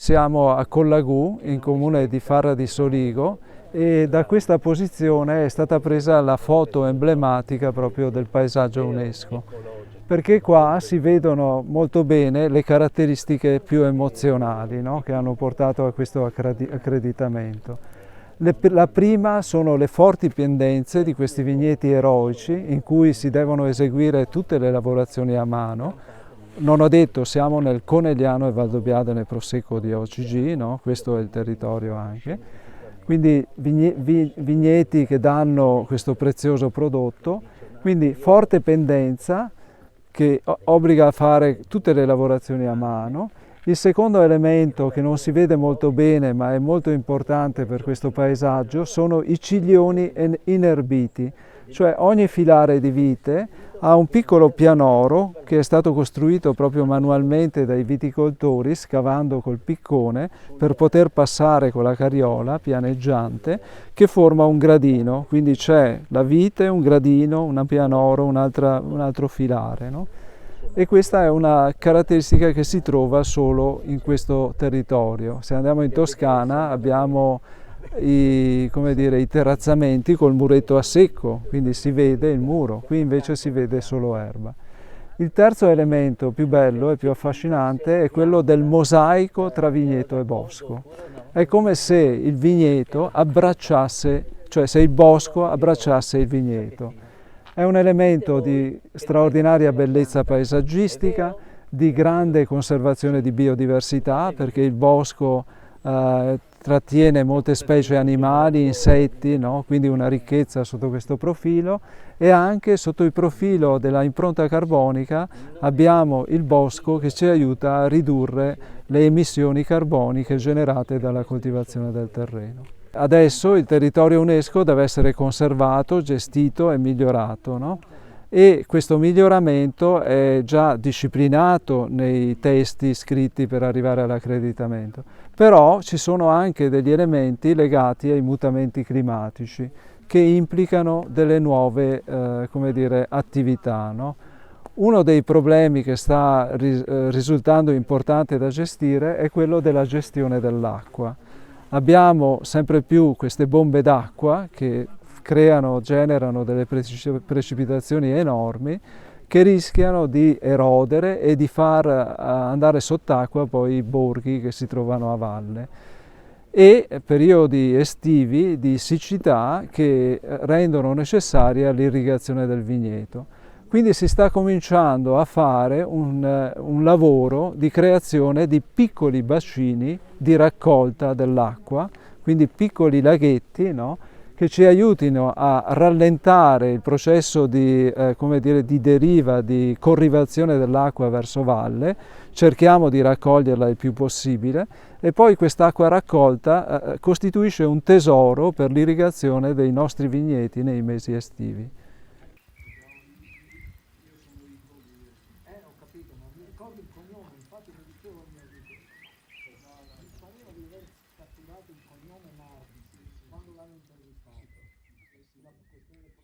Siamo a Collagù, in comune di Farra di Soligo, e da questa posizione è stata presa la foto emblematica proprio del paesaggio UNESCO, perché qua si vedono molto bene le caratteristiche più emozionali, no? Che hanno portato a questo accreditamento. La prima sono le forti pendenze di questi vigneti eroici in cui si devono eseguire tutte le lavorazioni a mano. Non ho detto, siamo nel Conegliano e Valdobbiadene nel Prosecco di OCG, no? Questo è il territorio anche. Quindi vigneti che danno questo prezioso prodotto, quindi forte pendenza che obbliga a fare tutte le lavorazioni a mano. Il secondo elemento che non si vede molto bene ma è molto importante per questo paesaggio sono i ciglioni inerbiti, cioè ogni filare di vite ha un piccolo pianoro che è stato costruito proprio manualmente dai viticoltori scavando col piccone per poter passare con la carriola pianeggiante che forma un gradino, quindi c'è la vite, un gradino, un pianoro, un altro filare, no? E questa è una caratteristica che si trova solo in questo territorio. Se andiamo in Toscana abbiamo come dire, i terrazzamenti col muretto a secco, quindi si vede il muro, qui invece si vede solo erba. Il terzo elemento più bello e più affascinante è quello del mosaico tra vigneto e bosco. È come se il vigneto abbracciasse, cioè se il bosco abbracciasse il vigneto. È un elemento di straordinaria bellezza paesaggistica, di grande conservazione di biodiversità, perché il bosco trattiene molte specie animali, insetti, no? Quindi una ricchezza sotto questo profilo, e anche sotto il profilo della impronta carbonica abbiamo il bosco che ci aiuta a ridurre le emissioni carboniche generate dalla coltivazione del terreno. Adesso il territorio UNESCO deve essere conservato, gestito e migliorato, no? E questo miglioramento è già disciplinato nei testi scritti per arrivare all'accreditamento, però ci sono anche degli elementi legati ai mutamenti climatici che implicano delle nuove come dire, attività, no? Uno dei problemi che sta risultando importante da gestire è quello della gestione dell'acqua. Abbiamo sempre più queste bombe d'acqua che generano delle precipitazioni enormi che rischiano di erodere e di far andare sott'acqua poi i borghi che si trovano a valle, e periodi estivi di siccità che rendono necessaria l'irrigazione del vigneto. Quindi si sta cominciando a fare un lavoro di creazione di piccoli bacini di raccolta dell'acqua, quindi piccoli laghetti, no? Che ci aiutino a rallentare il processo come dire, di deriva, di corrivazione dell'acqua verso valle. Cerchiamo di raccoglierla il più possibile e poi quest'acqua raccolta costituisce un tesoro per l'irrigazione dei nostri vigneti nei mesi estivi. Ho capito, ma mi ricordo il cognome, infatti mi diceva il mio amico. Mi pareva di aver catturato il cognome Nardi quando l'hanno intervistato. La questione